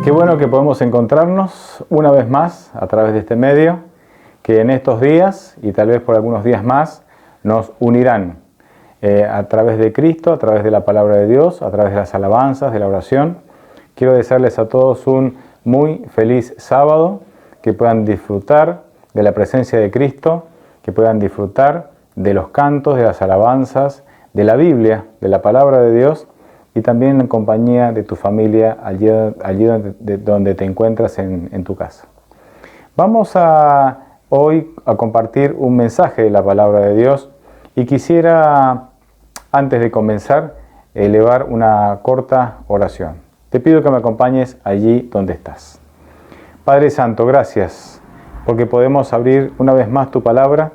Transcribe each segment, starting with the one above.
Qué bueno que podemos encontrarnos una vez más a través de este medio, que en estos días y tal vez por algunos días más nos unirán a través de Cristo, a través de la palabra de Dios, a través de las alabanzas, de la oración. Quiero desearles a todos un muy feliz sábado, que puedan disfrutar de la presencia de Cristo, que puedan disfrutar de los cantos, de las alabanzas, de la Biblia, de la palabra de Dios, y también en compañía de tu familia, allí donde te encuentras en tu casa. Vamos hoy a compartir un mensaje de la palabra de Dios, y quisiera, antes de comenzar, elevar una corta oración. Te pido que me acompañes allí donde estás. Padre Santo, gracias porque podemos abrir una vez más tu palabra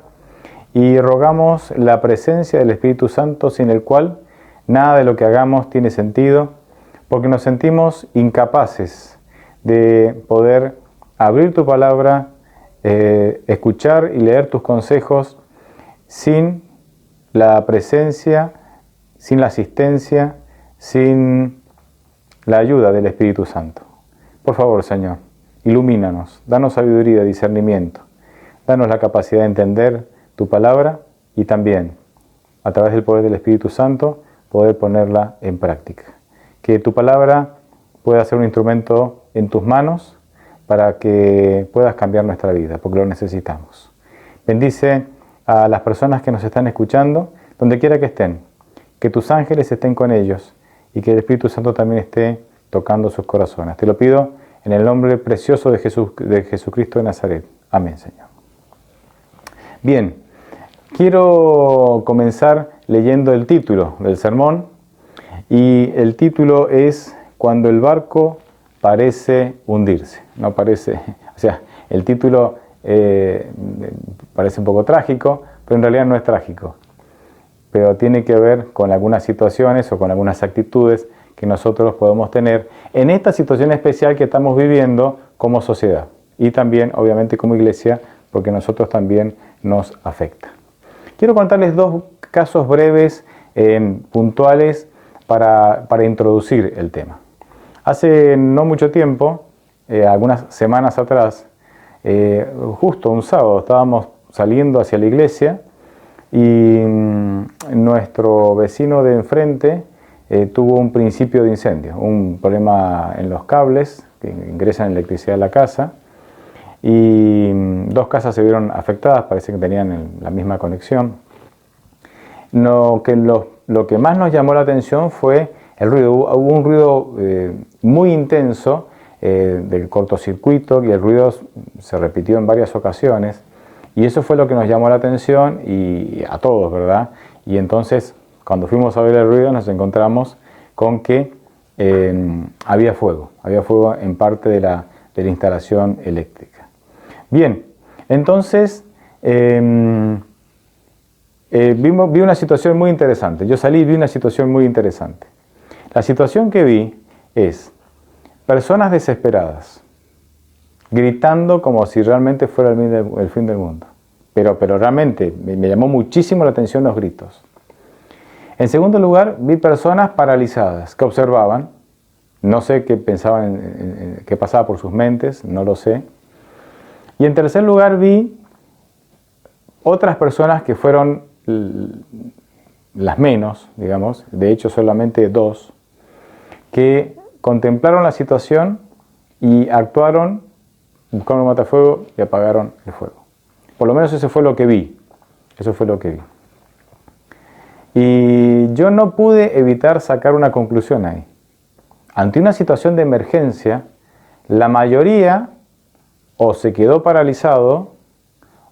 y rogamos la presencia del Espíritu Santo, sin el cual nada de lo que hagamos tiene sentido, porque nos sentimos incapaces de poder abrir tu palabra, escuchar y leer tus consejos sin la presencia, sin la asistencia, sin la ayuda del Espíritu Santo. Por favor, Señor, ilumínanos, danos sabiduría, discernimiento, danos la capacidad de entender tu palabra y también, a través del poder del Espíritu Santo, poder ponerla en práctica. Que tu palabra pueda ser un instrumento en tus manos para que puedas cambiar nuestra vida, porque lo necesitamos. Bendice a las personas que nos están escuchando, donde quiera que estén, que tus ángeles estén con ellos y que el Espíritu Santo también esté tocando sus corazones. Te lo pido en el nombre precioso de Jesucristo de Nazaret. Amén, Señor. Bien, quiero comenzar leyendo el título del sermón, y el título es Cuando el barco parece hundirse. No parece, o sea, el título parece un poco trágico, pero en realidad no es trágico. Pero tiene que ver con algunas situaciones o con algunas actitudes que nosotros podemos tener en esta situación especial que estamos viviendo como sociedad y también obviamente como iglesia, porque a nosotros también nos afecta. Quiero contarles dos casos breves, puntuales, para introducir el tema. Hace no mucho tiempo, algunas semanas atrás, justo un sábado estábamos saliendo hacia la iglesia y nuestro vecino de enfrente tuvo un principio de incendio, un problema en los cables que ingresan electricidad a la casa, y dos casas se vieron afectadas, parece que tenían la misma conexión. Lo que más nos llamó la atención fue el ruido. Hubo un ruido muy intenso del cortocircuito, y el ruido se repitió en varias ocasiones, y eso fue lo que nos llamó la atención y a todos, ¿verdad? Y entonces, cuando fuimos a ver el ruido, nos encontramos con que había fuego en parte de la instalación eléctrica. Bien, entonces vi una situación muy interesante. Yo salí y vi una situación muy interesante. La situación que vi es personas desesperadas, gritando como si realmente fuera el fin del mundo. Pero realmente me llamó muchísimo la atención los gritos. En segundo lugar, vi personas paralizadas que observaban. No sé qué pensaban, qué pasaba por sus mentes, no lo sé. Y en tercer lugar, vi otras personas que fueron las menos, digamos, de hecho solamente dos, que contemplaron la situación y actuaron, buscaron un matafuego y apagaron el fuego. Por lo menos eso fue lo que vi. Eso fue lo que vi. Y yo no pude evitar sacar una conclusión ahí. Ante una situación de emergencia, la mayoría o se quedó paralizado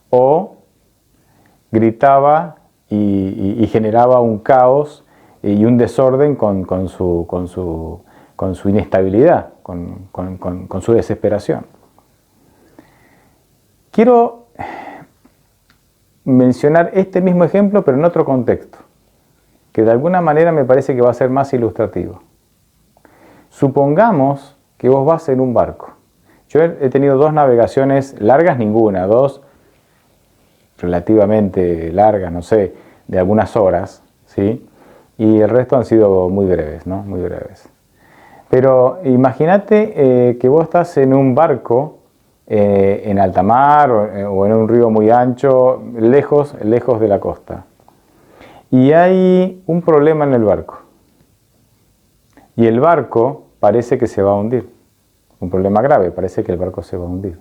o gritaba y generaba un caos y un desorden con su inestabilidad, con su desesperación. Quiero mencionar este mismo ejemplo, pero en otro contexto, que de alguna manera me parece que va a ser más ilustrativo. Supongamos que vos vas en un barco. Yo he tenido dos navegaciones largas, ninguna, dos relativamente largas, no sé, de algunas horas, ¿sí? Y el resto han sido muy breves, ¿no? Muy breves. Pero imagínate que vos estás en un barco en alta mar o en un río muy ancho, lejos de la costa. Y hay un problema en el barco. Y el barco parece que se va a hundir. Un problema grave, parece que el barco se va a hundir.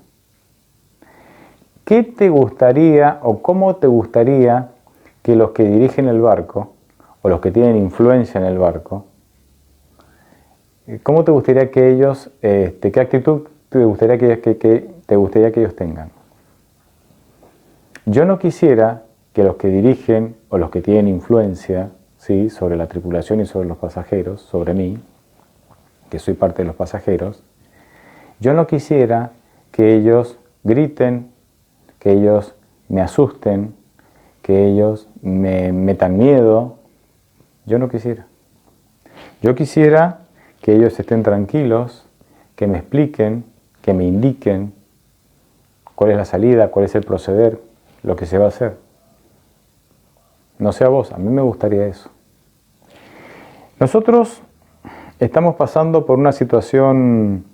¿Qué te gustaría o cómo te gustaría que los que dirigen el barco o los que tienen influencia en el barco, cómo te gustaría que ellos, qué actitud te gustaría que ellos tengan? Yo no quisiera que los que dirigen o los que tienen influencia, ¿sí?, sobre la tripulación y sobre los pasajeros, sobre mí, que soy parte de los pasajeros, yo no quisiera que ellos griten, que ellos me asusten, que ellos me metan miedo. Yo no quisiera. Yo quisiera que ellos estén tranquilos, que me expliquen, que me indiquen cuál es la salida, cuál es el proceder, lo que se va a hacer. No sé a vos, a mí me gustaría eso. Nosotros estamos pasando por una situación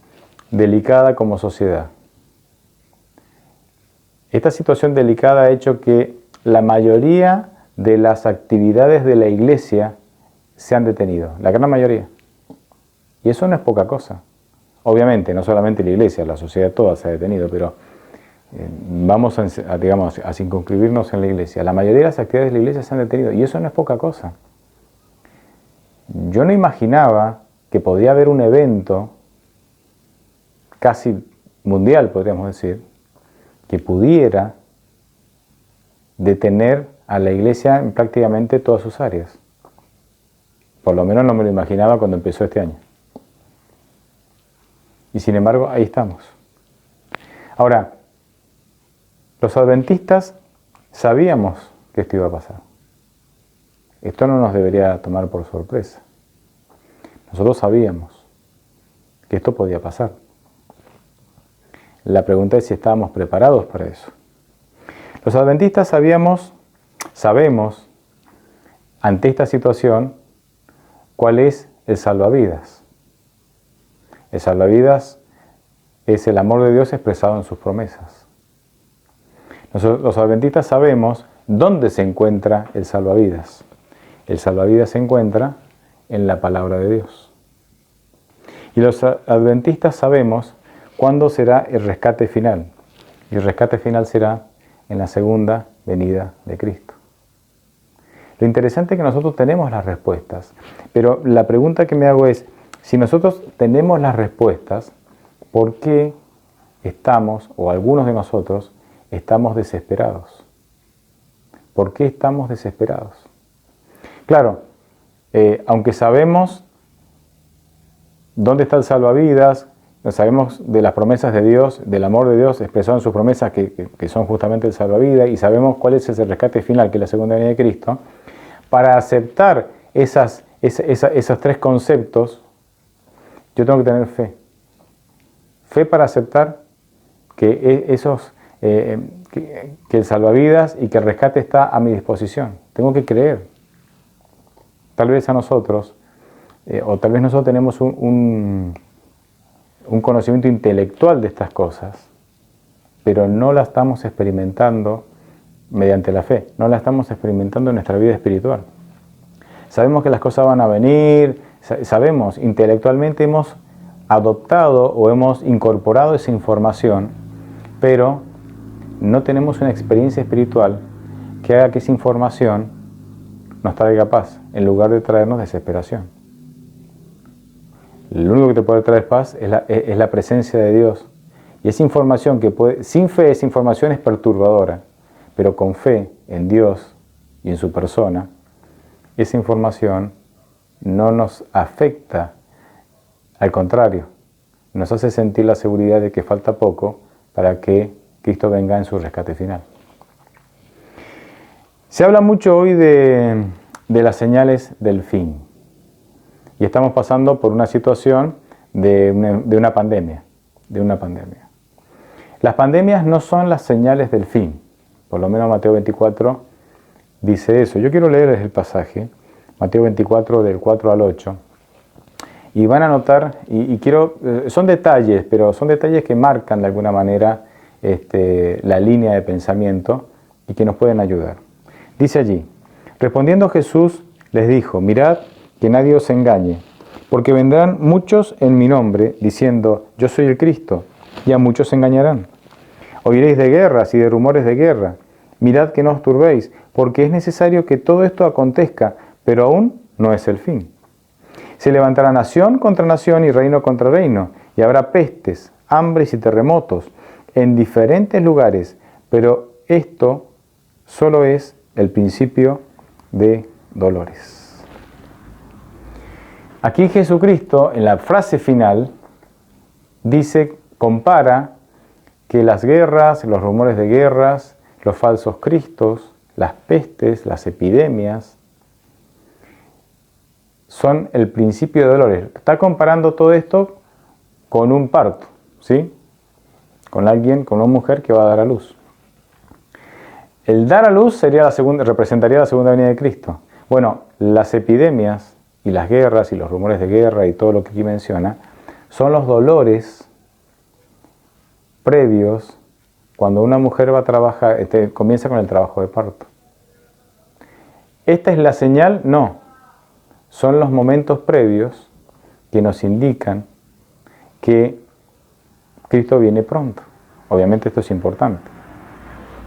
delicada como sociedad. Esta situación delicada ha hecho que la mayoría de las actividades de la iglesia se han detenido, la gran mayoría. Y eso no es poca cosa. Obviamente, no solamente la iglesia, la sociedad toda se ha detenido, pero vamos a circunscribirnos en la iglesia. La mayoría de las actividades de la iglesia se han detenido y eso no es poca cosa. Yo no imaginaba que podía haber un evento casi mundial, podríamos decir, que pudiera detener a la iglesia en prácticamente todas sus áreas. Por lo menos no me lo imaginaba cuando empezó este año. Y sin embargo, ahí estamos. Ahora, los adventistas sabíamos que esto iba a pasar. Esto no nos debería tomar por sorpresa. Nosotros sabíamos que esto podía pasar. La pregunta es si estábamos preparados para eso. Los adventistas sabemos, ante esta situación, cuál es el salvavidas. El salvavidas es el amor de Dios expresado en sus promesas. Los adventistas sabemos dónde se encuentra el salvavidas. El salvavidas se encuentra en la palabra de Dios. Y los adventistas sabemos cuándo será el rescate final. Y el rescate final será en la segunda venida de Cristo. Lo interesante es que nosotros tenemos las respuestas, pero la pregunta que me hago es, si nosotros tenemos las respuestas, ¿por qué estamos, o algunos de nosotros, estamos desesperados? ¿Por qué estamos desesperados? Claro, aunque sabemos dónde está el salvavidas, sabemos de las promesas de Dios, del amor de Dios expresado en sus promesas que son justamente el salvavidas, y sabemos cuál es ese rescate final, que es la segunda venida de Cristo. Para aceptar esos tres conceptos, yo tengo que tener fe. Fe para aceptar que el salvavidas y que el rescate está a mi disposición. Tengo que creer. Tal vez a nosotros, o tal vez nosotros tenemos un conocimiento intelectual de estas cosas, pero no la estamos experimentando mediante la fe, no la estamos experimentando en nuestra vida espiritual. Sabemos que las cosas van a venir, sabemos, intelectualmente hemos adoptado o hemos incorporado esa información, pero no tenemos una experiencia espiritual que haga que esa información nos traiga paz, en lugar de traernos desesperación. Lo único que te puede traer paz es la presencia de Dios. Y esa información sin fe, esa información es perturbadora, pero con fe en Dios y en su persona, esa información no nos afecta, al contrario, nos hace sentir la seguridad de que falta poco para que Cristo venga en su rescate final. Se habla mucho hoy de las señales del fin. Y estamos pasando por una situación de una pandemia. Las pandemias no son las señales del fin. Por lo menos Mateo 24 dice eso. Yo quiero leerles el pasaje, Mateo 24 del 4 al 8. Y van a notar, son detalles, pero son detalles que marcan de alguna manera la línea de pensamiento y que nos pueden ayudar. Dice allí, respondiendo Jesús les dijo, mirad que nadie os engañe, porque vendrán muchos en mi nombre, diciendo, yo soy el Cristo, y a muchos engañarán. Oiréis de guerras y de rumores de guerra. Mirad que no os turbéis, porque es necesario que todo esto acontezca, pero aún no es el fin. Se levantará nación contra nación y reino contra reino, y habrá pestes, hambres y terremotos en diferentes lugares, pero esto solo es el principio de dolores. Aquí Jesucristo, en la frase final, compara que las guerras, los rumores de guerras, los falsos cristos, las pestes, las epidemias, son el principio de dolores. Está comparando todo esto con un parto, ¿sí? Con una mujer que va a dar a luz. El dar a luz representaría la segunda venida de Cristo. Bueno, las epidemias y las guerras y los rumores de guerra y todo lo que aquí menciona son los dolores previos cuando una mujer va a trabajar, comienza con el trabajo de parto. ¿Esta es la señal? No. Son los momentos previos que nos indican que Cristo viene pronto. Obviamente esto es importante.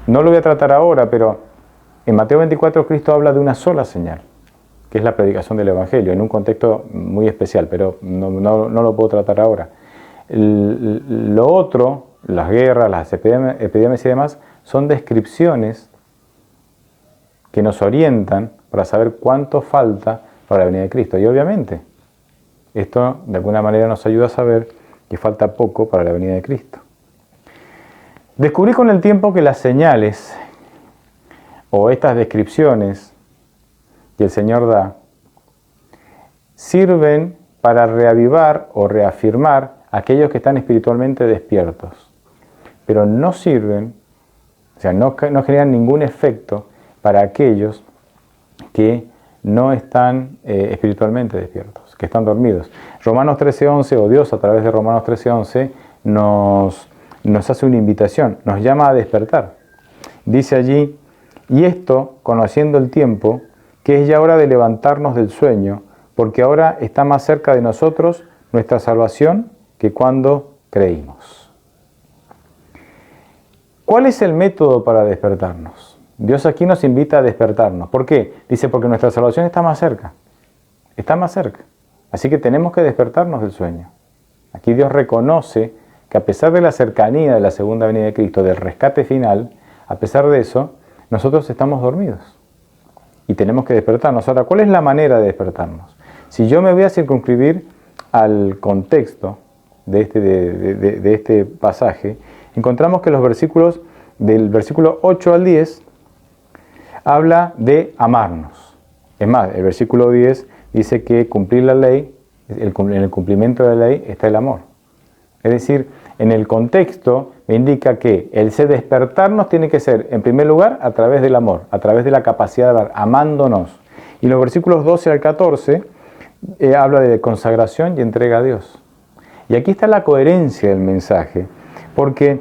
No lo voy a tratar ahora, pero en Mateo 24 Cristo habla de una sola señal, que es la predicación del Evangelio, en un contexto muy especial, pero no lo puedo tratar ahora. Lo otro, las guerras, las epidemias y demás, son descripciones que nos orientan para saber cuánto falta para la venida de Cristo. Y obviamente, esto de alguna manera nos ayuda a saber que falta poco para la venida de Cristo. Descubrí con el tiempo que las señales o estas descripciones que el Señor da sirven para reavivar o reafirmar a aquellos que están espiritualmente despiertos, pero no sirven, o sea, no generan ningún efecto para aquellos que no están espiritualmente despiertos, que están dormidos. Romanos 13:11, o Dios a través de Romanos 13:11, nos hace una invitación, nos llama a despertar. Dice allí, y esto, conociendo el tiempo, que es ya hora de levantarnos del sueño, porque ahora está más cerca de nosotros nuestra salvación que cuando creímos. ¿Cuál es el método para despertarnos? Dios aquí nos invita a despertarnos. ¿Por qué? Dice, porque nuestra salvación está más cerca. Está más cerca. Así que tenemos que despertarnos del sueño. Aquí Dios reconoce que a pesar de la cercanía de la segunda venida de Cristo, del rescate final, a pesar de eso, nosotros estamos dormidos. Y tenemos que despertarnos. Ahora, ¿cuál es la manera de despertarnos? Si yo me voy a circunscribir al contexto de este pasaje, encontramos que los versículos, del versículo 8 al 10, habla de amarnos. Es más, el versículo 10 dice que cumplir la ley, en el cumplimiento de la ley está el amor. Es decir, en el contexto me indica que el despertarnos tiene que ser, en primer lugar, a través del amor, a través de la capacidad de amar, amándonos. Y los versículos 12 al 14 habla de consagración y entrega a Dios. Y aquí está la coherencia del mensaje, porque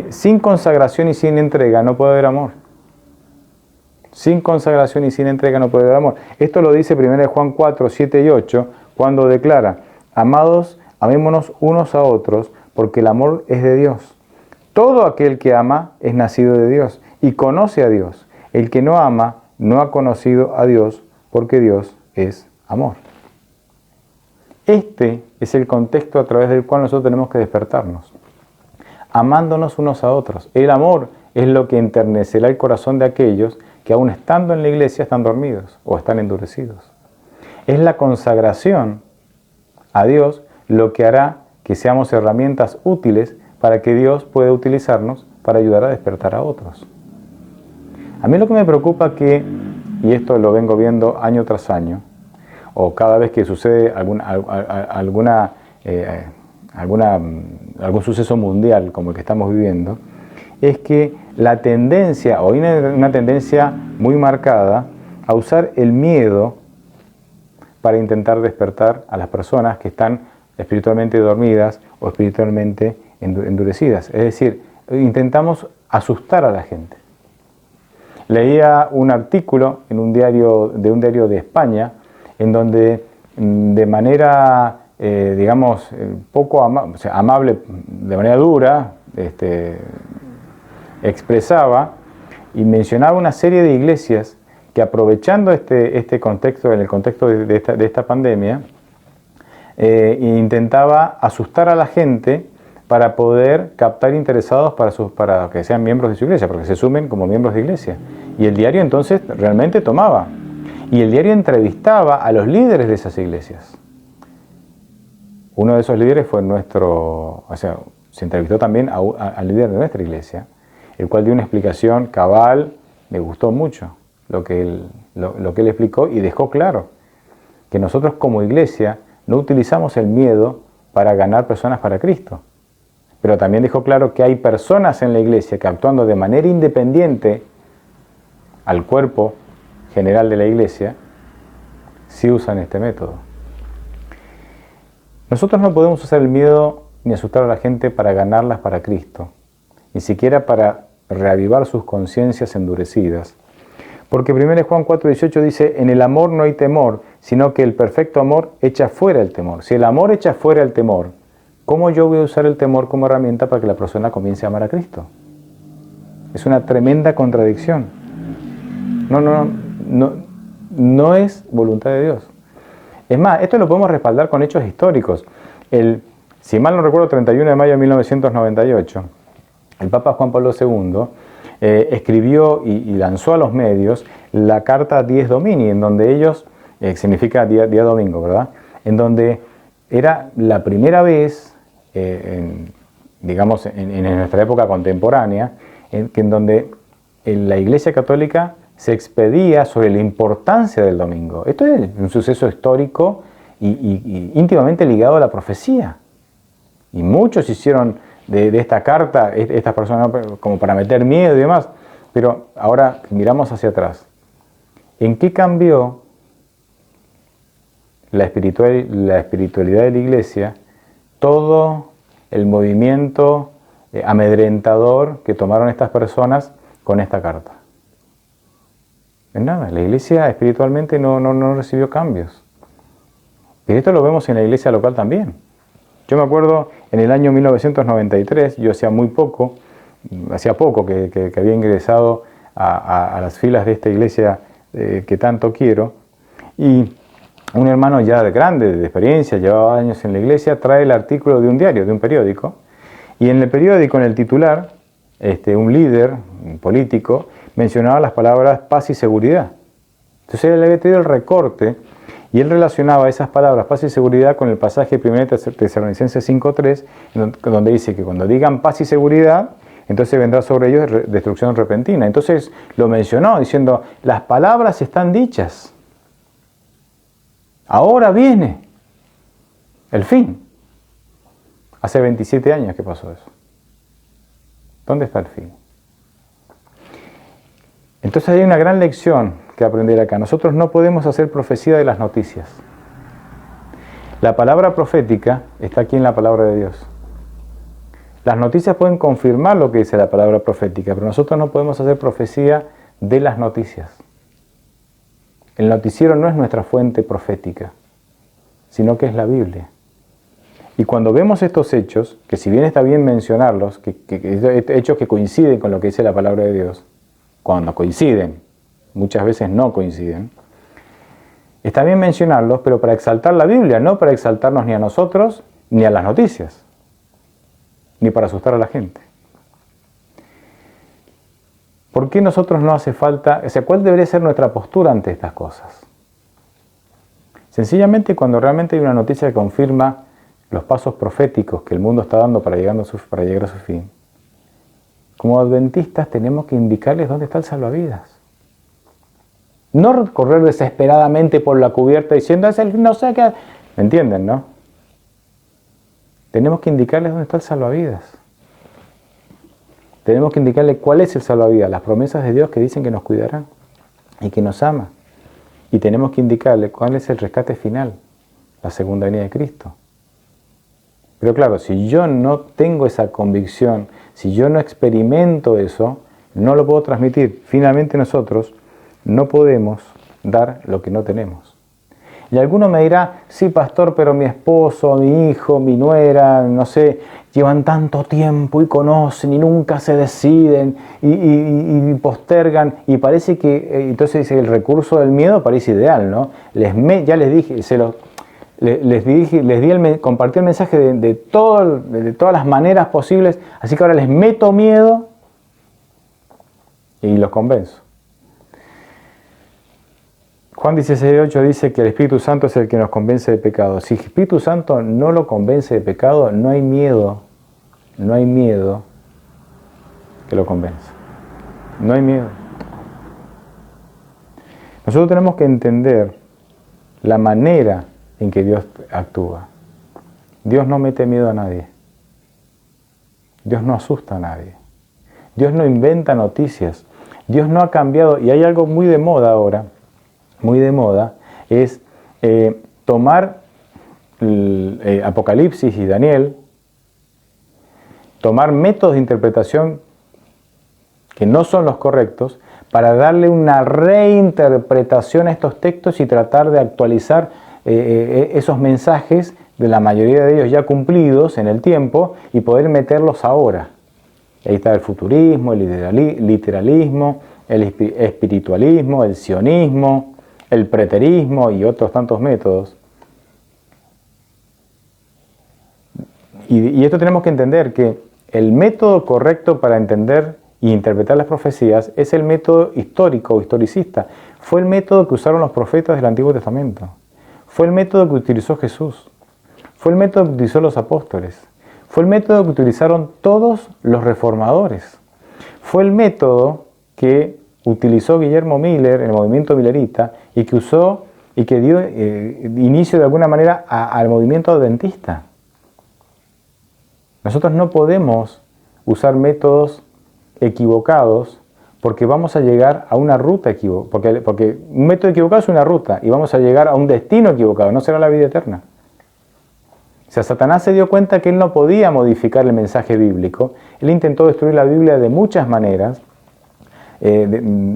sin consagración y sin entrega no puede haber amor. Sin consagración y sin entrega no puede haber amor. Esto lo dice 1 Juan 4, 7 y 8, cuando declara, amados, amémonos unos a otros, porque el amor es de Dios. Todo aquel que ama es nacido de Dios y conoce a Dios. El que no ama no ha conocido a Dios, porque Dios es amor. Este es el contexto a través del cual nosotros tenemos que despertarnos, amándonos unos a otros. El amor es lo que enternecerá el corazón de aquellos que aún estando en la iglesia están dormidos o están endurecidos. Es la consagración a Dios lo que hará que seamos herramientas útiles para que Dios pueda utilizarnos para ayudar a despertar a otros. A mí lo que me preocupa y esto lo vengo viendo año tras año, o cada vez que sucede algún suceso mundial como el que estamos viviendo, es que la tendencia, o hay una tendencia muy marcada, a usar el miedo para intentar despertar a las personas que están espiritualmente dormidas o espiritualmente endurecidas. Es decir, intentamos asustar a la gente. Leía un artículo en un diario de España, en donde de manera, digamos, poco amable, de manera dura, expresaba y mencionaba una serie de iglesias que, aprovechando este contexto, en el contexto de esta pandemia, intentaba asustar a la gente para poder captar interesados para que sean miembros de su iglesia, porque se sumen como miembros de iglesia. Y el diario entonces realmente tomaba. Y el diario entrevistaba a los líderes de esas iglesias. Uno de esos líderes fue se entrevistó también al líder de nuestra iglesia, el cual dio una explicación cabal. Me gustó mucho lo que él explicó, y dejó claro que nosotros como iglesia no utilizamos el miedo para ganar personas para Cristo. Pero también dejó claro que hay personas en la iglesia que, actuando de manera independiente al cuerpo general de la iglesia, sí usan este método. Nosotros no podemos usar el miedo ni asustar a la gente para ganarlas para Cristo, ni siquiera para reavivar sus conciencias endurecidas. Porque 1 Juan 4:18 dice: en el amor no hay temor, sino que el perfecto amor echa fuera el temor. Si el amor echa fuera el temor, ¿cómo yo voy a usar el temor como herramienta para que la persona comience a amar a Cristo? Es una tremenda contradicción. No es voluntad de Dios. Es más, esto lo podemos respaldar con hechos históricos. Si mal no recuerdo, 31 de mayo de 1998, el Papa Juan Pablo II escribió y lanzó a los medios la carta Dies Domini, en donde ellos, significa día domingo, ¿verdad? En donde era la primera vez, digamos, en nuestra época contemporánea, en donde la Iglesia Católica se expedía sobre la importancia del domingo. Esto es un suceso histórico y íntimamente ligado a la profecía. Y muchos hicieron de esta carta, estas personas, como para meter miedo y demás. Pero ahora miramos hacia atrás. ¿En qué cambió la espiritualidad de la Iglesia todo el movimiento amedrentador que tomaron estas personas con esta carta? En nada. La Iglesia espiritualmente no recibió cambios. Y esto lo vemos en la iglesia local también. Yo me acuerdo en el año 1993, yo hacía poco que había ingresado a las filas de esta iglesia que tanto quiero, y un hermano ya grande, de experiencia, llevaba años en la iglesia, trae el artículo de un diario, de un periódico, y en el periódico, en el titular, un líder, un político, mencionaba las palabras paz y seguridad. Entonces él le había traído el recorte, y él relacionaba esas palabras, paz y seguridad, con el pasaje de 1 Tesalonicenses 5:3, donde dice que cuando digan paz y seguridad, entonces vendrá sobre ellos destrucción repentina. Entonces lo mencionó diciendo: las palabras están dichas. Ahora viene el fin. Hace 27 años que pasó eso. ¿Dónde está el fin? Entonces hay una gran lección que aprender acá. Nosotros no podemos hacer profecía de las noticias. La palabra profética está aquí en la palabra de Dios. Las noticias pueden confirmar lo que dice la palabra profética, pero nosotros no podemos hacer profecía de las noticias. El noticiero no es nuestra fuente profética, sino que es la Biblia. Y cuando vemos estos hechos, que si bien está bien mencionarlos, hechos que coinciden con lo que dice la palabra de Dios, cuando coinciden, muchas veces no coinciden, está bien mencionarlos, pero para exaltar la Biblia, no para exaltarnos ni a nosotros, ni a las noticias, ni para asustar a la gente. ¿Por qué nosotros no hace falta, cuál debería ser nuestra postura ante estas cosas? Sencillamente, cuando realmente hay una noticia que confirma los pasos proféticos que el mundo está dando para llegar a su fin, como adventistas tenemos que indicarles dónde está el salvavidas. No correr desesperadamente por la cubierta diciendo: es el no sé qué. ¿Me entienden, no? Tenemos que indicarles dónde está el salvavidas. Tenemos que indicarles cuál es el salvavidas, las promesas de Dios que dicen que nos cuidará y que nos ama. y tenemos que indicarle cuál es el rescate final, la segunda venida de Cristo. Pero claro, si yo no tengo esa convicción, si yo no experimento eso, no lo puedo transmitir. Finalmente nosotros no podemos dar lo que no tenemos. Y alguno me dirá, sí, pastor, pero mi esposo, mi hijo, mi nuera, no sé, llevan tanto tiempo y conocen y nunca se deciden y postergan. Y parece que, entonces el recurso del miedo parece ideal, ¿no? Ya les dije, compartí el mensaje de todas las maneras posibles, así que ahora les meto miedo y los convenzo. Juan 16:8 dice que el Espíritu Santo es el que nos convence de pecado. Si el Espíritu Santo no lo convence de pecado, no hay miedo que lo convenza. No hay miedo. Nosotros tenemos que entender la manera en que Dios actúa. Dios no mete miedo a nadie. Dios no asusta a nadie. Dios no inventa noticias. Dios no ha cambiado, y hay algo muy de moda ahora, muy de moda, es tomar Apocalipsis y Daniel, tomar métodos de interpretación que no son los correctos, para darle una reinterpretación a estos textos y tratar de actualizar esos mensajes de la mayoría de ellos ya cumplidos en el tiempo y poder meterlos ahora. Ahí está el futurismo, el literalismo, el espiritualismo, el sionismo, el preterismo y otros tantos métodos. Y esto tenemos que entender que el método correcto para entender y interpretar las profecías es el método histórico o historicista. Fue el método que usaron los profetas del Antiguo Testamento. Fue el método que utilizó Jesús. Fue el método que utilizó los apóstoles. Fue el método que utilizaron todos los reformadores. Fue el método que utilizó Guillermo Miller en el movimiento millerita y que usó y que dio inicio de alguna manera al movimiento adventista. Nosotros no podemos usar métodos equivocados porque vamos a llegar a una ruta equivocada. Porque un método equivocado es una ruta y vamos a llegar a un destino equivocado, no será la vida eterna. O sea, Satanás se dio cuenta que él no podía modificar el mensaje bíblico. Él intentó destruir la Biblia de muchas maneras,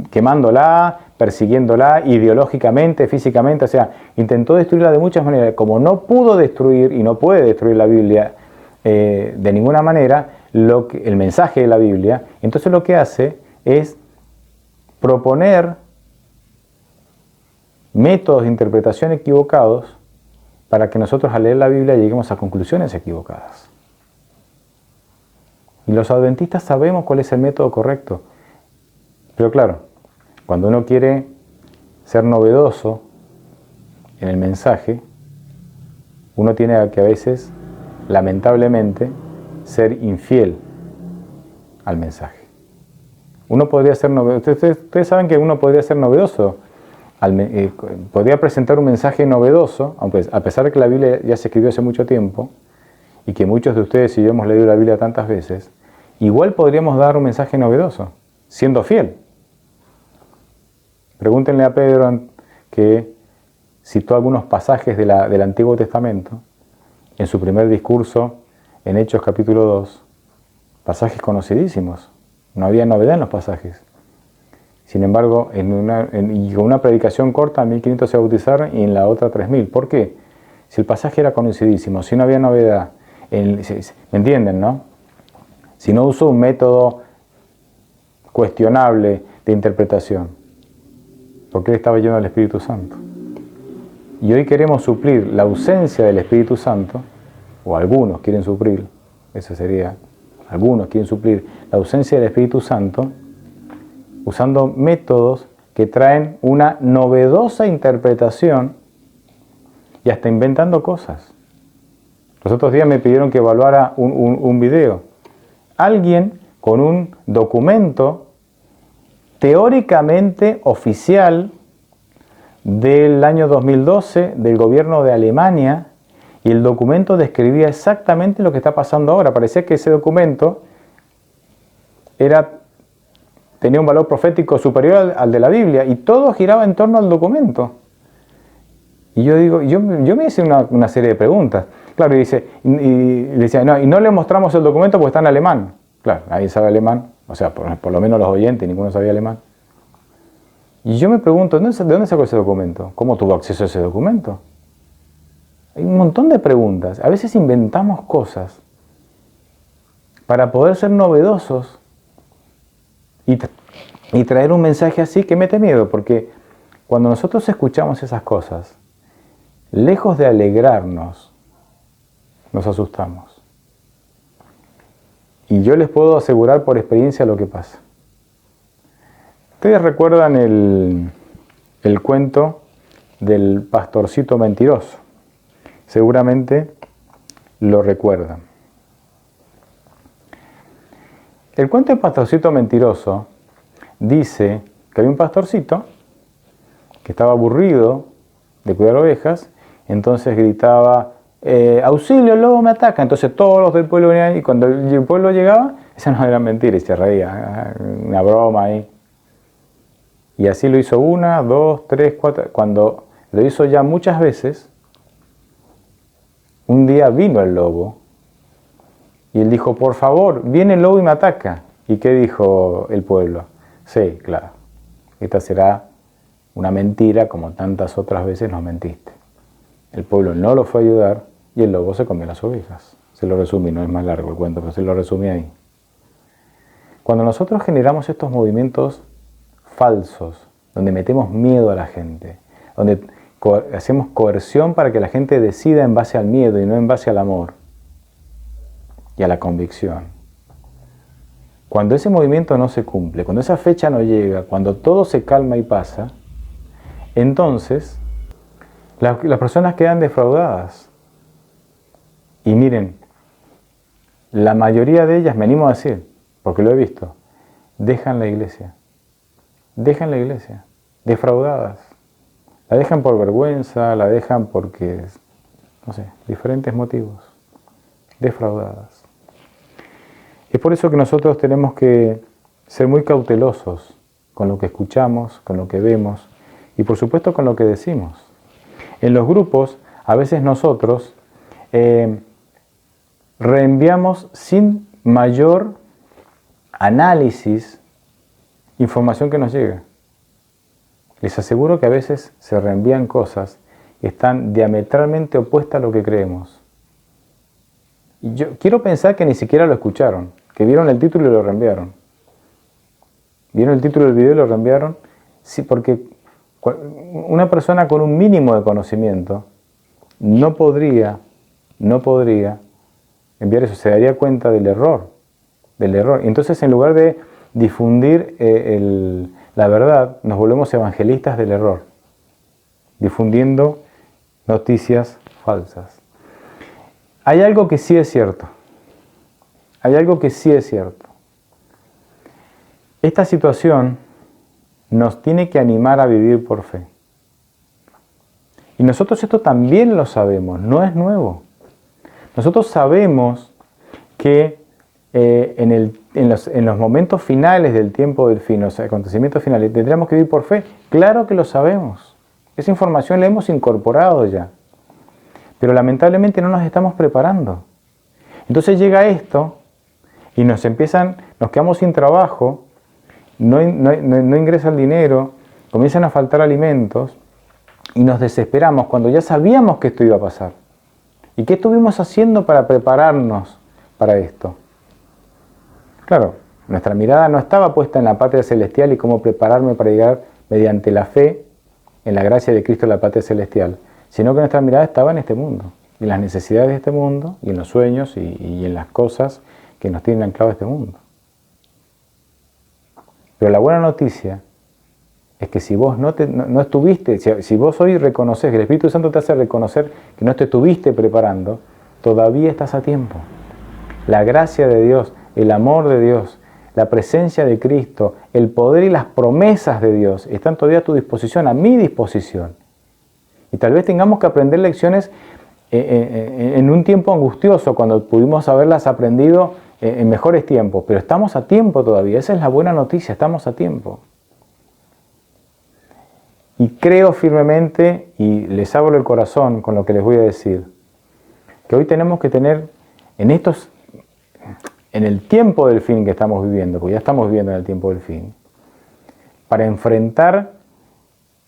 quemándola, persiguiéndola ideológicamente, físicamente, o sea, intentó destruirla de muchas maneras. Como no pudo destruir y no puede destruir la Biblia de ninguna manera, el mensaje de la Biblia, entonces lo que hace es proponer métodos de interpretación equivocados para que nosotros al leer la Biblia lleguemos a conclusiones equivocadas. Y los adventistas sabemos cuál es el método correcto. Pero claro, cuando uno quiere ser novedoso en el mensaje, uno tiene que a veces, lamentablemente, ser infiel al mensaje. Uno podría ser novedoso. Ustedes saben que uno podría ser novedoso. Podría presentar un mensaje novedoso, aunque a pesar de que la Biblia ya se escribió hace mucho tiempo y que muchos de ustedes y yo hemos leído la Biblia tantas veces, igual podríamos dar un mensaje novedoso, siendo fiel. Pregúntenle a Pedro, que citó algunos pasajes del Antiguo Testamento en su primer discurso en Hechos capítulo 2, pasajes conocidísimos, no había novedad en los pasajes. Sin embargo, y con una predicación corta, 1500 se bautizaron y en la otra 3000. ¿Por qué? Si el pasaje era conocidísimo, si no había novedad, ¿me entienden, no? Si no usó un método cuestionable de interpretación, porque él estaba lleno del Espíritu Santo. Y hoy queremos suplir la ausencia del Espíritu Santo, o algunos quieren suplir, algunos quieren suplir la ausencia del Espíritu Santo, usando métodos que traen una novedosa interpretación y hasta inventando cosas. Los otros días me pidieron que evaluara un video. Alguien con un documento teóricamente oficial del año 2012 del gobierno de Alemania, y el documento describía exactamente lo que está pasando ahora. Parecía que ese documento tenía un valor profético superior al de la Biblia, y todo giraba en torno al documento. Y yo digo, yo me hice una serie de preguntas. Claro, y le decía, no, y no le mostramos el documento porque está en alemán. Claro, nadie sabe alemán, o sea, por lo menos los oyentes, ninguno sabía alemán. Y yo me pregunto, ¿de dónde sacó ese documento? ¿Cómo tuvo acceso a ese documento? Hay un montón de preguntas. A veces inventamos cosas para poder ser novedosos y traer un mensaje así que mete miedo, porque cuando nosotros escuchamos esas cosas, lejos de alegrarnos, nos asustamos. Y yo les puedo asegurar por experiencia lo que pasa. ¿Ustedes recuerdan el cuento del pastorcito mentiroso? Seguramente lo recuerdan. El cuento del pastorcito mentiroso dice que había un pastorcito que estaba aburrido de cuidar ovejas, entonces gritaba, auxilio, el lobo me ataca. Entonces todos los del pueblo venían y cuando el pueblo llegaba, esa no era mentira y se reía, una broma ahí. Y así lo hizo 1, 2, 3, 4. Cuando lo hizo ya muchas veces, un día vino el lobo y él dijo, por favor, viene el lobo y me ataca. ¿Y qué dijo el pueblo? Sí, claro, esta será una mentira como tantas otras veces nos mentiste. El pueblo no lo fue a ayudar y el lobo se comió las ovejas. Se lo resumí, no es más largo el cuento, pero se lo resumí ahí. Cuando nosotros generamos estos movimientos falsos, donde metemos miedo a la gente, donde hacemos coerción para que la gente decida en base al miedo y no en base al amor y a la convicción. Cuando ese movimiento no se cumple, cuando esa fecha no llega, cuando todo se calma y pasa, entonces las personas quedan defraudadas. Y miren, la mayoría de ellas, me animo a decir, porque lo he visto, dejan la iglesia. Dejan la iglesia, defraudadas. La dejan por vergüenza, la dejan porque, no sé, diferentes motivos. Defraudadas. Es por eso que nosotros tenemos que ser muy cautelosos con lo que escuchamos, con lo que vemos y por supuesto con lo que decimos. En los grupos, a veces nosotros reenviamos sin mayor análisis información que nos llega. Les aseguro que a veces se reenvían cosas que están diametralmente opuestas a lo que creemos. Y yo quiero pensar que ni siquiera lo escucharon, que vieron el título y lo reenviaron. ¿Vieron el título del video y lo reenviaron? Sí, porque una persona con un mínimo de conocimiento no podría enviar eso, se daría cuenta del error. Entonces, en lugar de difundir la verdad, nos volvemos evangelistas del error, difundiendo noticias falsas. Hay algo que sí es cierto. Esta situación nos tiene que animar a vivir por fe. Y nosotros esto también lo sabemos, no es nuevo. Nosotros sabemos que en los momentos finales del tiempo del fin, los acontecimientos finales, tendremos que vivir por fe. Claro que lo sabemos. Esa información la hemos incorporado ya. Pero lamentablemente no nos estamos preparando. Entonces llega esto y nos quedamos sin trabajo, no ingresa el dinero, comienzan a faltar alimentos y nos desesperamos cuando ya sabíamos que esto iba a pasar. ¿Y qué estuvimos haciendo para prepararnos para esto? Claro, nuestra mirada no estaba puesta en la patria celestial y cómo prepararme para llegar mediante la fe en la gracia de Cristo a la patria celestial, sino que nuestra mirada estaba en este mundo, en las necesidades de este mundo, y en los sueños y en las cosas que nos tienen anclados a este mundo. Pero la buena noticia es que si vos no estuviste, si vos hoy reconoces, que el Espíritu Santo te hace reconocer que no te estuviste preparando, todavía estás a tiempo. La gracia de Dios, el amor de Dios, la presencia de Cristo, el poder y las promesas de Dios están todavía a tu disposición, a mi disposición. Y tal vez tengamos que aprender lecciones en un tiempo angustioso, cuando pudimos haberlas aprendido en mejores tiempos, pero estamos a tiempo todavía. Esa es la buena noticia, estamos a tiempo. Y creo firmemente, y les abro el corazón con lo que les voy a decir, que hoy tenemos que tener en el tiempo del fin que estamos viviendo, porque ya estamos viviendo en el tiempo del fin, para enfrentar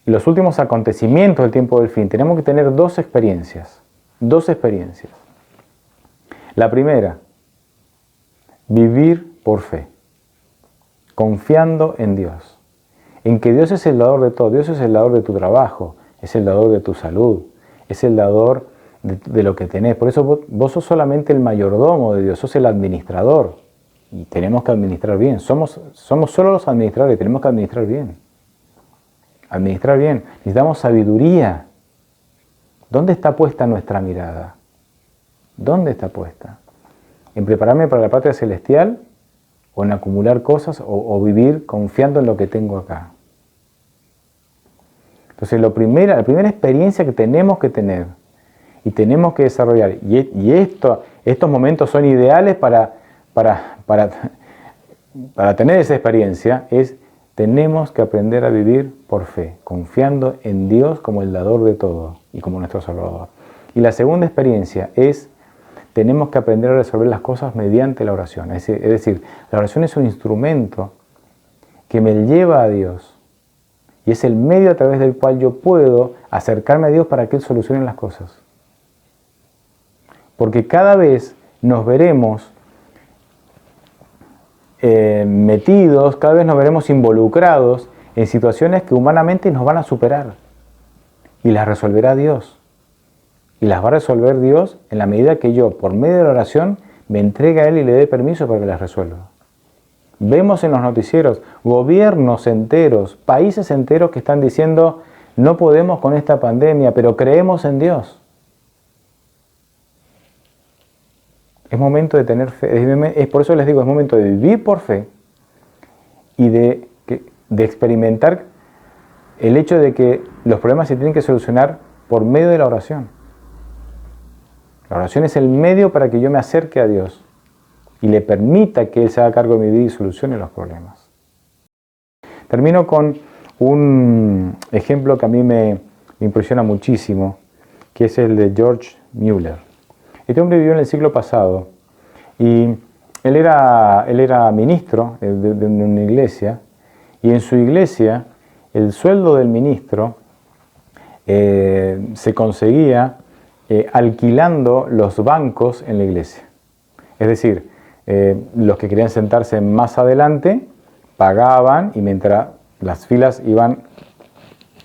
los últimos acontecimientos del tiempo del fin, tenemos que tener dos experiencias. La primera, vivir por fe, confiando en Dios, en que Dios es el dador de todo. Dios es el dador de tu trabajo, es el dador de tu salud, es el dador de lo que tenés. Por eso vos sos solamente el mayordomo de Dios, sos el administrador. Y tenemos que administrar bien. Somos solo los administradores, tenemos que administrar bien. Administrar bien. Necesitamos sabiduría. ¿Dónde está puesta nuestra mirada? ¿Dónde está puesta? ¿En prepararme para la patria celestial? ¿O en acumular cosas? ¿O vivir confiando en lo que tengo acá? Entonces la primera experiencia que tenemos que tener y tenemos que desarrollar, y estos momentos son ideales para tener esa experiencia, es tenemos que aprender a vivir por fe, confiando en Dios como el dador de todo y como nuestro Salvador. Y la segunda experiencia es tenemos que aprender a resolver las cosas mediante la oración. Es decir, la oración es un instrumento que me lleva a Dios y es el medio a través del cual yo puedo acercarme a Dios para que Él solucione las cosas. Porque cada vez nos veremos metidos, cada vez nos veremos involucrados en situaciones que humanamente nos van a superar y las resolverá Dios. Y las va a resolver Dios en la medida que yo, por medio de la oración, me entregue a Él y le dé permiso para que las resuelva. Vemos en los noticieros gobiernos enteros, países enteros que están diciendo no podemos con esta pandemia, pero creemos en Dios. Es momento de tener fe, es por eso les digo, es momento de vivir por fe y de experimentar el hecho de que los problemas se tienen que solucionar por medio de la oración. La oración es el medio para que yo me acerque a Dios y le permita que Él se haga cargo de mi vida y solucione los problemas. Termino con un ejemplo que a mí me impresiona muchísimo, que es el de George Mueller. Este hombre vivió en el siglo pasado y él era ministro de una iglesia, y en su iglesia el sueldo del ministro se conseguía alquilando los bancos en la iglesia. Es decir, los que querían sentarse más adelante pagaban, y mientras las filas iban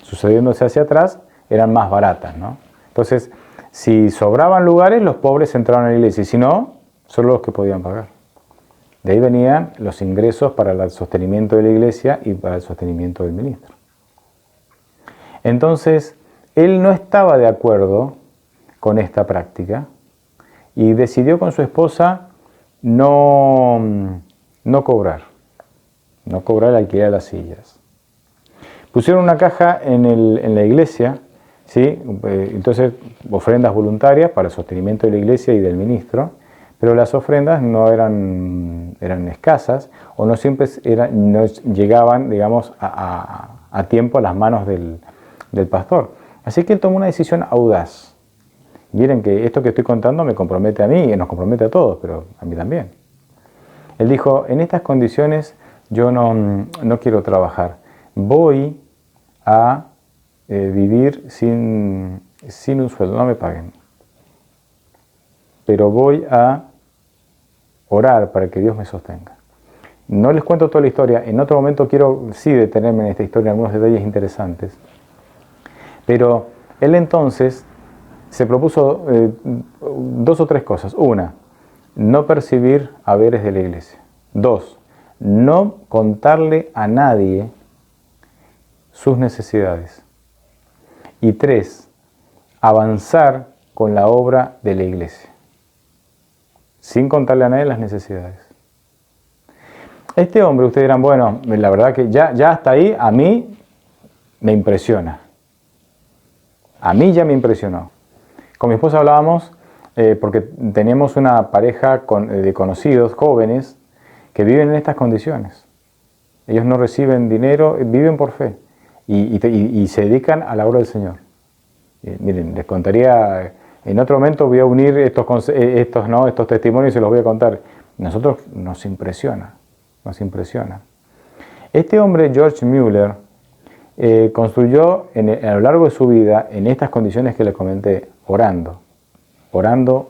sucediéndose hacia atrás, eran más baratas, ¿no? Entonces, si sobraban lugares, los pobres entraban a la iglesia, y si no, solo los que podían pagar. De ahí venían los ingresos para el sostenimiento de la iglesia y para el sostenimiento del ministro. Entonces, él no estaba de acuerdo con esta práctica y decidió con su esposa no cobrar el alquiler de las sillas. Pusieron una caja en la iglesia, ¿sí? Entonces ofrendas voluntarias para el sostenimiento de la iglesia y del ministro, pero las ofrendas no eran escasas o no siempre no llegaban, digamos, a tiempo a las manos del pastor. Así que él tomó una decisión audaz. Miren que esto que estoy contando me compromete a mí y nos compromete a todos, pero a mí también. Él dijo, en estas condiciones yo no quiero trabajar, voy a vivir sin un sueldo, no me paguen. Pero voy a orar para que Dios me sostenga. No les cuento toda la historia, en otro momento quiero sí detenerme en esta historia, algunos detalles interesantes. Pero él entonces se propuso 2 o 3 cosas. Una, no percibir haberes de la iglesia. 2, no contarle a nadie sus necesidades. Y 3, avanzar con la obra de la iglesia, sin contarle a nadie las necesidades. Este hombre, ustedes dirán, bueno, la verdad que ya hasta ahí a mí me impresiona. A mí ya me impresionó. Con mi esposa hablábamos porque tenemos una pareja de conocidos jóvenes que viven en estas condiciones. Ellos no reciben dinero, viven por fe. y se dedican a la obra del Señor. Miren, les contaría, en otro momento voy a unir estos testimonios y se los voy a contar. Nosotros nos impresiona. Este hombre, George Mueller, construyó a lo largo de su vida, en estas condiciones que les comenté, orando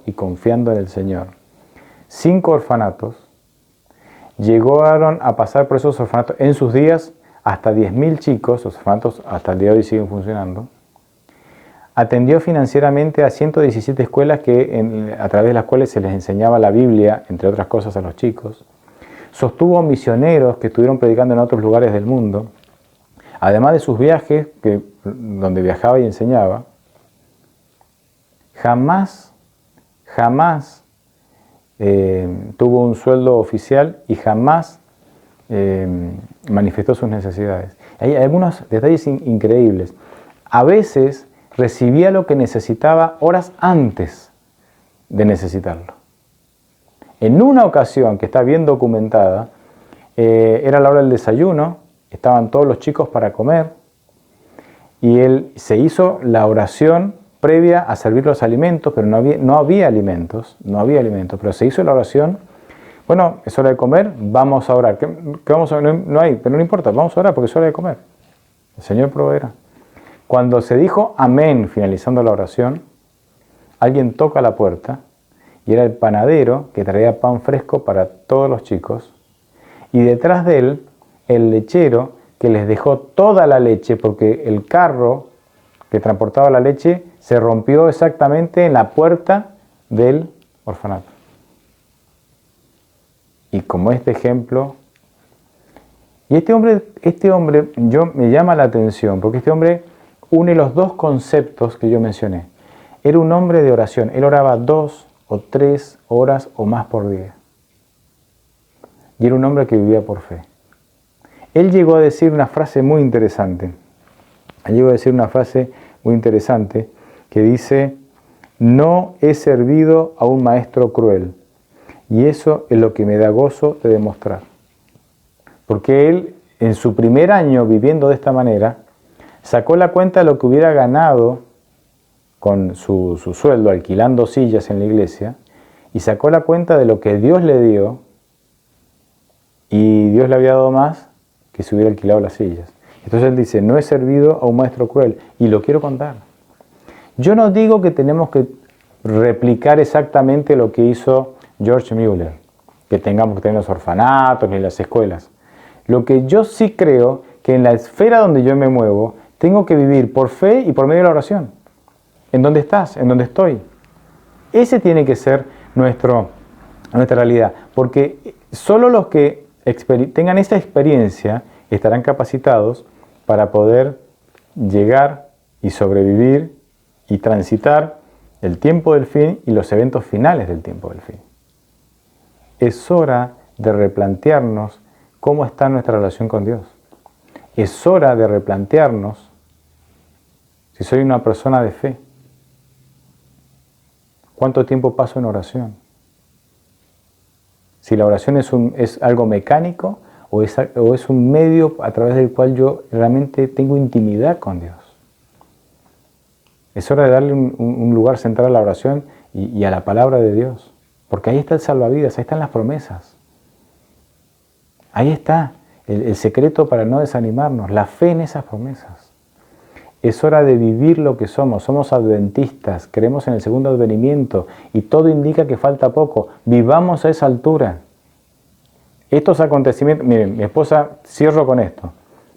y confiando en el Señor, 5 orfanatos. Llegaron a pasar por esos orfanatos en sus días hasta 10.000 chicos. Los orfanatos hasta el día de hoy siguen funcionando. Atendió financieramente a 117 escuelas a través de las cuales se les enseñaba la Biblia, entre otras cosas, a los chicos. Sostuvo misioneros que estuvieron predicando en otros lugares del mundo. Además de sus viajes, donde viajaba y enseñaba, jamás tuvo un sueldo oficial y jamás manifestó sus necesidades. Hay algunos detalles increíbles. A veces recibía lo que necesitaba horas antes de necesitarlo. En una ocasión, que está bien documentada, era la hora del desayuno, estaban todos los chicos para comer, y él se hizo la oración previa a servir los alimentos, pero no había alimentos, pero se hizo la oración. Bueno, es hora de comer, vamos a orar. ¿Qué vamos a orar? No hay, pero no importa, vamos a orar porque es hora de comer. El Señor proveerá. Cuando se dijo amén, finalizando la oración, alguien toca la puerta y era el panadero que traía pan fresco para todos los chicos, y detrás de él el lechero que les dejó toda la leche, porque el carro que transportaba la leche se rompió exactamente en la puerta del orfanato. Y como este ejemplo, y este hombre me llama la atención, porque este hombre une los dos conceptos que yo mencioné. Era un hombre de oración, él oraba 2 o 3 horas o más por día. Y era un hombre que vivía por fe. Él llegó a decir una frase muy interesante. Que dice: no he servido a un maestro cruel, y eso es lo que me da gozo de demostrar. Porque él, en su primer año viviendo de esta manera, sacó la cuenta de lo que hubiera ganado con su sueldo alquilando sillas en la iglesia, y sacó la cuenta de lo que Dios le dio, y Dios le había dado más que si hubiera alquilado las sillas. Entonces él dice: no he servido a un maestro cruel, y lo quiero contar. Yo no digo que tenemos que replicar exactamente lo que hizo George Mueller, que tengamos que tener los orfanatos ni las escuelas. Lo que yo sí creo, que en la esfera donde yo me muevo, tengo que vivir por fe y por medio de la oración. ¿En dónde estás? ¿En dónde estoy? Ese tiene que ser nuestra realidad, porque solo los que tengan esa experiencia estarán capacitados para poder llegar y sobrevivir y transitar el tiempo del fin y los eventos finales del tiempo del fin. Es hora de replantearnos cómo está nuestra relación con Dios. Es hora de replantearnos si soy una persona de fe. ¿Cuánto tiempo paso en oración? Si la oración es algo mecánico o es un medio a través del cual yo realmente tengo intimidad con Dios. Es hora de darle un lugar central a la oración y a la palabra de Dios. Porque ahí está el salvavidas, ahí están las promesas. Ahí está el secreto para no desanimarnos, la fe en esas promesas. Es hora de vivir lo que somos adventistas, creemos en el segundo advenimiento y todo indica que falta poco. Vivamos a esa altura. Estos acontecimientos, miren, mi esposa, cierro con esto.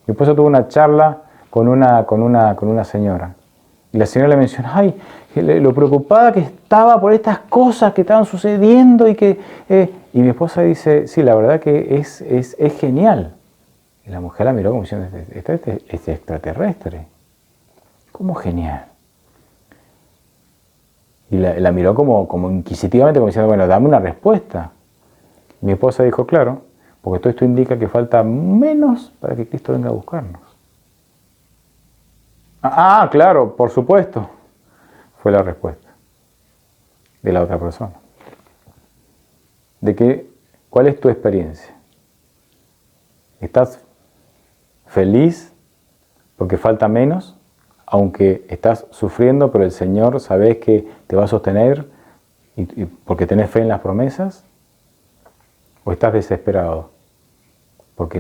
Mi esposa tuvo una charla con una señora. Y la señora le menciona, lo preocupada que estaba por estas cosas que estaban sucediendo y y mi esposa dice, sí, la verdad que es genial. Y la mujer la miró como diciendo, este es extraterrestre. ¿Cómo genial? Y la miró como inquisitivamente, como diciendo, bueno, dame una respuesta. Mi esposa dijo, claro, porque todo esto indica que falta menos para que Cristo venga a buscarnos. Claro, por supuesto, fue la respuesta de la otra persona. ¿Cuál es tu experiencia? ¿Estás feliz porque falta menos, aunque estás sufriendo, pero el Señor sabes que te va a sostener y porque tenés fe en las promesas, o estás desesperado, porque,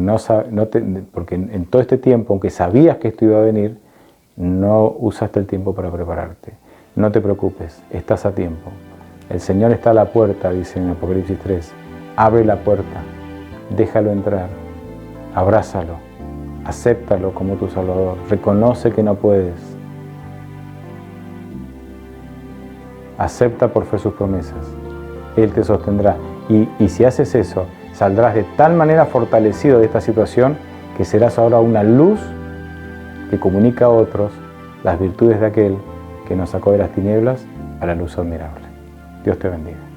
porque en todo este tiempo, aunque sabías que esto iba a venir, no usaste el tiempo para prepararte. No te preocupes, estás a tiempo. El Señor está a la puerta, dice en Apocalipsis 3. Abre la puerta, déjalo entrar, abrázalo, acéptalo como tu Salvador. Reconoce que no puedes. Acepta por fe sus promesas. Él te sostendrá. Y si haces eso, saldrás de tal manera fortalecido de esta situación que serás ahora una luz que comunica a otros las virtudes de aquel que nos sacó de las tinieblas a la luz admirable. Dios te bendiga.